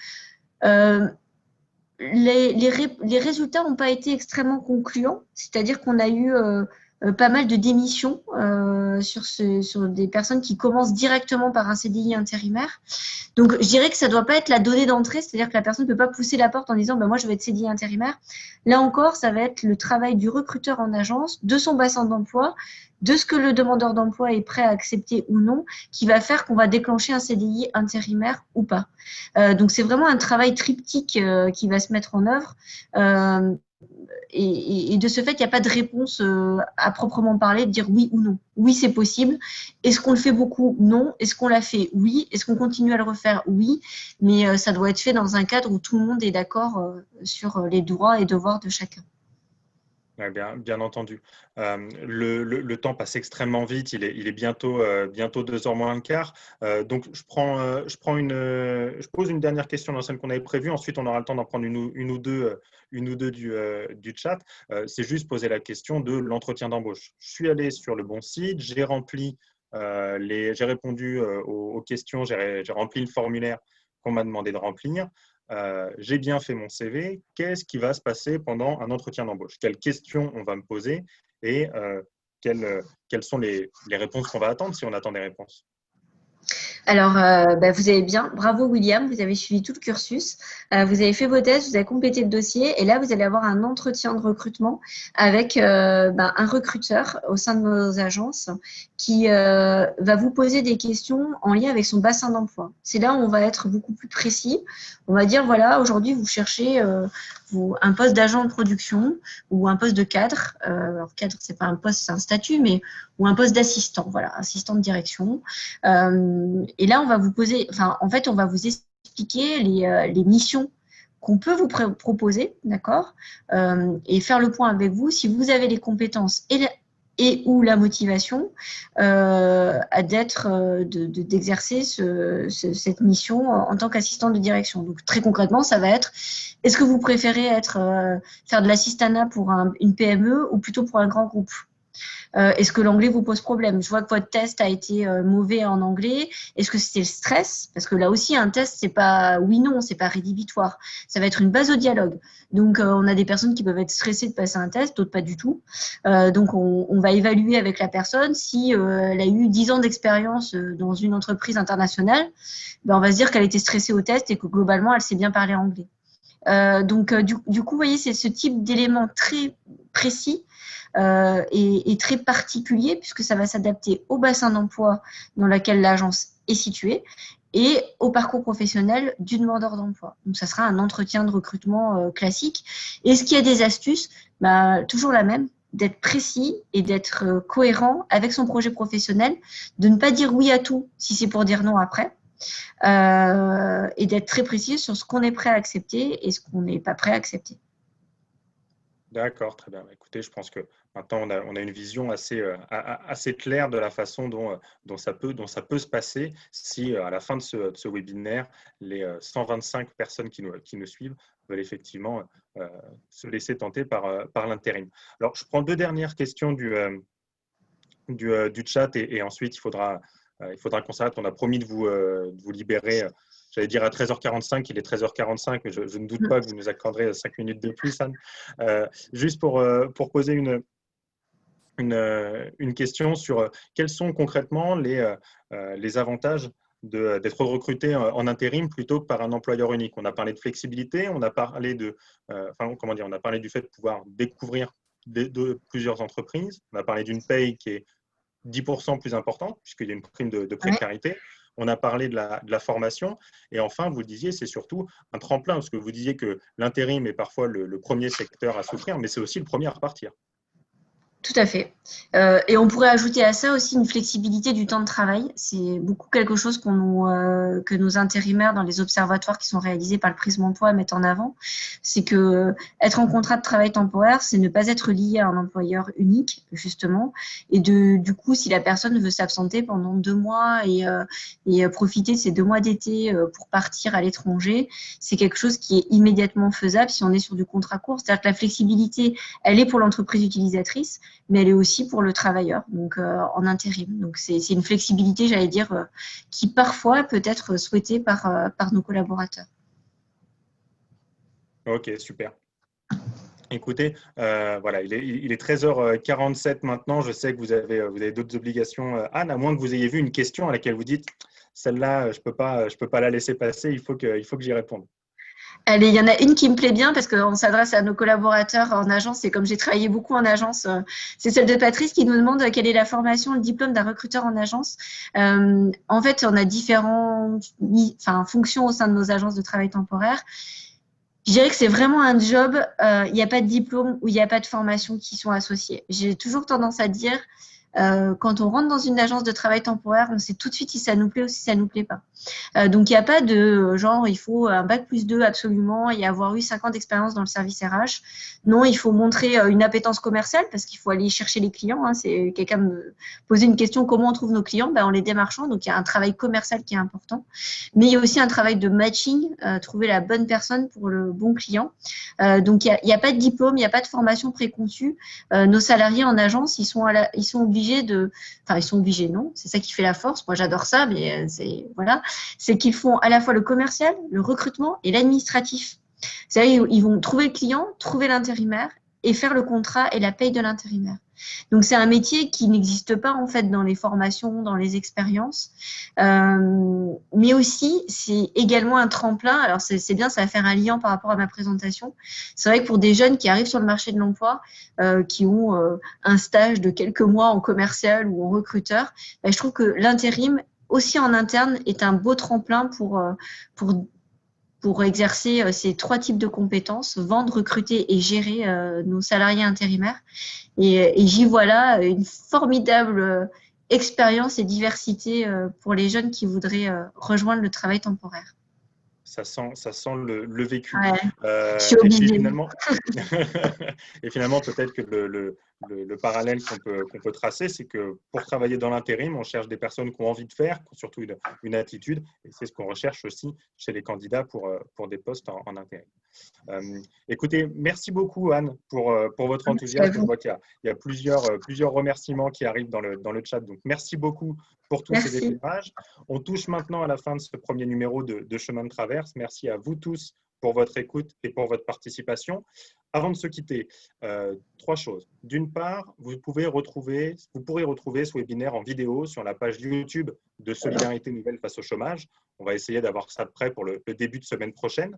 Les résultats n'ont pas été extrêmement concluants, c'est-à-dire qu'on a eu pas mal de démissions sur des personnes qui commencent directement par un CDI intérimaire. Donc, je dirais que ça ne doit pas être la donnée d'entrée, c'est-à-dire que la personne ne peut pas pousser la porte en disant moi, je vais être CDI intérimaire. Là encore, ça va être le travail du recruteur en agence, de son bassin d'emploi, de ce que le demandeur d'emploi est prêt à accepter ou non, qui va faire qu'on va déclencher un CDI intérimaire ou pas. Donc, c'est vraiment un travail triptyque qui va se mettre en œuvre. Et de ce fait, il n'y a pas de réponse à proprement parler, de dire oui ou non. Oui, c'est possible. Est-ce qu'on le fait beaucoup? Non. Est-ce qu'on l'a fait? Oui. Est-ce qu'on continue à le refaire? Oui. Mais ça doit être fait dans un cadre où tout le monde est d'accord sur les droits et devoirs de chacun. Ouais, bien entendu. Le temps passe extrêmement vite. Il est bientôt 2h moins le quart. Donc, je pose une dernière question dans celle qu'on avait prévue. Ensuite, on aura le temps d'en prendre une ou deux du chat. C'est juste poser la question de l'entretien d'embauche. Je suis allé sur le bon site, j'ai rempli j'ai répondu aux questions, j'ai rempli le formulaire qu'on m'a demandé de remplir. J'ai bien fait mon CV, qu'est-ce qui va se passer pendant un entretien d'embauche? Quelles questions on va me poser et quelles sont les réponses qu'on va attendre si on attend des réponses? Alors, vous avez bien, bravo William, vous avez suivi tout le cursus, vous avez fait vos tests, vous avez complété le dossier et là, vous allez avoir un entretien de recrutement avec un recruteur au sein de nos agences qui va vous poser des questions en lien avec son bassin d'emploi. C'est là où on va être beaucoup plus précis. On va dire, voilà, aujourd'hui, vous cherchez un poste d'agent de production ou un poste de cadre. Alors, cadre, c'est pas un poste, c'est un statut, mais ou un poste d'assistant, voilà, assistant de direction. Et là, on va vous poser, enfin, en fait, on va vous expliquer les missions qu'on peut vous proposer, d'accord, et faire le point avec vous si vous avez les compétences et ou la motivation d'exercer cette mission en tant qu'assistant de direction. Donc très concrètement, ça va être est-ce que vous préférez faire de l'assistanat pour une PME ou plutôt pour un grand groupe? Est-ce que l'anglais vous pose problème? Je vois que votre test a été mauvais en anglais. Est-ce que c'était le stress? Parce que là aussi, un test, c'est pas oui/non, c'est pas rédhibitoire. Ça va être une base au dialogue. Donc, on a des personnes qui peuvent être stressées de passer un test, d'autres pas du tout. Donc, on va évaluer avec la personne si elle a eu 10 ans d'expérience dans une entreprise internationale. Ben, on va se dire qu'elle était stressée au test et que globalement, elle sait bien parler anglais. Du coup, vous voyez, c'est ce type d'éléments très précis et très particulier puisque ça va s'adapter au bassin d'emploi dans lequel l'agence est située et au parcours professionnel du demandeur d'emploi. Donc, ça sera un entretien de recrutement classique. Est-ce qu'il y a des astuces? Toujours la même, d'être précis et d'être cohérent avec son projet professionnel, de ne pas dire oui à tout si c'est pour dire non après. Et d'être très précis sur ce qu'on est prêt à accepter et ce qu'on n'est pas prêt à accepter. D'accord, très bien. Écoutez, je pense que maintenant, on a une vision assez claire de la façon dont ça peut se passer si, à la fin de ce webinaire, les 125 personnes qui nous suivent veulent effectivement se laisser tenter par l'intérim. Alors, je prends deux dernières questions du chat et ensuite, il faudra qu'on s'arrête. On a promis de vous libérer. J'allais dire à 13h45, il est 13h45, mais je ne doute pas que vous nous accorderez 5 minutes de plus, Anne. Juste pour poser une question sur quels sont concrètement les avantages d'être recruté en intérim plutôt que par un employeur unique. On a parlé de flexibilité, on a parlé on a parlé du fait de pouvoir découvrir de plusieurs entreprises, on a parlé d'une paye qui est 10% plus importante, puisqu'il y a une prime de précarité. On a parlé de la formation. Et enfin, vous le disiez, c'est surtout un tremplin, parce que vous disiez que l'intérim est parfois le premier secteur à souffrir, mais c'est aussi le premier à repartir. Tout à fait. Et on pourrait ajouter à ça aussi une flexibilité du temps de travail. C'est beaucoup quelque chose que nos intérimaires dans les observatoires qui sont réalisés par le Prisme Emploi mettent en avant. C'est que être en contrat de travail temporaire, c'est ne pas être lié à un employeur unique, justement. Et du coup, si la personne veut s'absenter pendant 2 mois et profiter de ces 2 mois d'été pour partir à l'étranger, c'est quelque chose qui est immédiatement faisable si on est sur du contrat court. C'est-à-dire que la flexibilité, elle est pour l'entreprise utilisatrice, mais elle est aussi pour le travailleur, donc en intérim. Donc c'est une flexibilité, j'allais dire, qui parfois peut être souhaitée par nos collaborateurs. Ok, super. Écoutez, voilà, il est 13h47 maintenant. Je sais que vous avez d'autres obligations, Anne, à moins que vous ayez vu une question à laquelle vous dites, celle-là, je peux pas la laisser passer, il faut que j'y réponde. Allez, il y en a une qui me plaît bien parce qu'on s'adresse à nos collaborateurs en agence et comme j'ai travaillé beaucoup en agence, c'est celle de Patrice qui nous demande quelle est la formation, le diplôme d'un recruteur en agence. En fait, on a différentes fonctions au sein de nos agences de travail temporaire. Je dirais que c'est vraiment un job, il n'y a pas de diplôme ou il n'y a pas de formation qui sont associées. J'ai toujours tendance à dire, quand on rentre dans une agence de travail temporaire, on sait tout de suite si ça nous plaît ou si ça nous plaît pas. Donc, il n'y a pas de genre, il faut un bac+2 absolument et avoir eu 5 ans d'expérience dans le service RH. Non, il faut montrer une appétence commerciale parce qu'il faut aller chercher les clients. Hein. C'est quelqu'un me posait une question, comment on trouve nos clients? En les démarchant. Donc, il y a un travail commercial qui est important. Mais il y a aussi un travail de matching, trouver la bonne personne pour le bon client. Donc, il n'y a pas de diplôme, il n'y a pas de formation préconçue. Nos salariés en agence, ils sont obligés ils sont obligés, non, c'est ça qui fait la force. Moi, j'adore ça, mais c'est qu'ils font à la fois le commercial, le recrutement et l'administratif. C'est-à-dire ils vont trouver le client, trouver l'intérimaire et faire le contrat et la paye de l'intérimaire. Donc, c'est un métier qui n'existe pas en fait dans les formations, dans les expériences. Mais aussi, c'est également un tremplin. Alors, c'est bien, ça va faire un lien par rapport à ma présentation. C'est vrai que pour des jeunes qui arrivent sur le marché de l'emploi, qui ont un stage de quelques mois en commercial ou en recruteur, je trouve que l'intérim, aussi en interne, est un beau tremplin pour exercer ces 3 types de compétences, vendre, recruter et gérer nos salariés intérimaires. Et j'y vois là une formidable expérience et diversité pour les jeunes qui voudraient rejoindre le travail temporaire. Ça sent le vécu. Ouais, je suis obligée. Et finalement, peut-être que le parallèle qu'on peut tracer, c'est que pour travailler dans l'intérim, on cherche des personnes qui ont envie de faire, surtout une attitude, et c'est ce qu'on recherche aussi chez les candidats pour des postes en intérim. Écoutez, merci beaucoup Anne pour votre enthousiasme. Je vois qu'il y a plusieurs remerciements qui arrivent dans le chat, donc merci beaucoup pour tous ces éclairages. On touche maintenant à la fin de ce premier numéro de Chemin de Traverse. Merci à vous tous pour votre écoute et pour votre participation. Avant de se quitter, 3 choses. D'une part, vous pourrez retrouver ce webinaire en vidéo sur la page YouTube de Solidarité Nouvelle face au chômage. On va essayer d'avoir ça de prêt pour le début de semaine prochaine.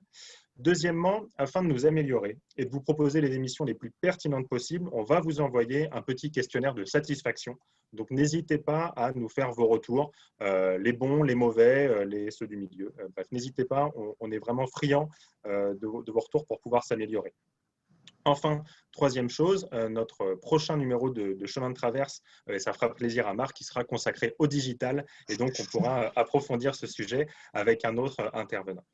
Deuxièmement, afin de nous améliorer et de vous proposer les émissions les plus pertinentes possibles, on va vous envoyer un petit questionnaire de satisfaction. Donc, n'hésitez pas à nous faire vos retours, les bons, les mauvais, ceux du milieu. Bref, n'hésitez pas, on est vraiment friands de vos retours pour pouvoir s'améliorer. Enfin, 3e chose, notre prochain numéro de Chemin de Traverse, et ça fera plaisir à Marc, qui sera consacré au digital, et donc on pourra approfondir ce sujet avec un autre intervenant.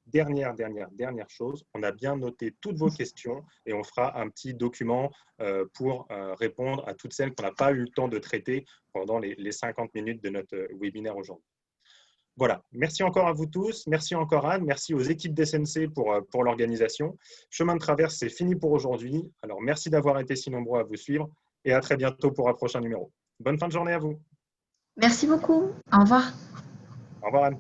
Dernière chose, on a bien noté toutes vos questions et on fera un petit document pour répondre à toutes celles qu'on n'a pas eu le temps de traiter pendant les 50 minutes de notre webinaire aujourd'hui. Voilà, merci encore à vous tous, merci encore Anne, merci aux équipes d'SNC pour l'organisation. Chemin de Traverse, c'est fini pour aujourd'hui. Alors, merci d'avoir été si nombreux à vous suivre et à très bientôt pour un prochain numéro. Bonne fin de journée à vous. Merci beaucoup. Au revoir. Au revoir Anne.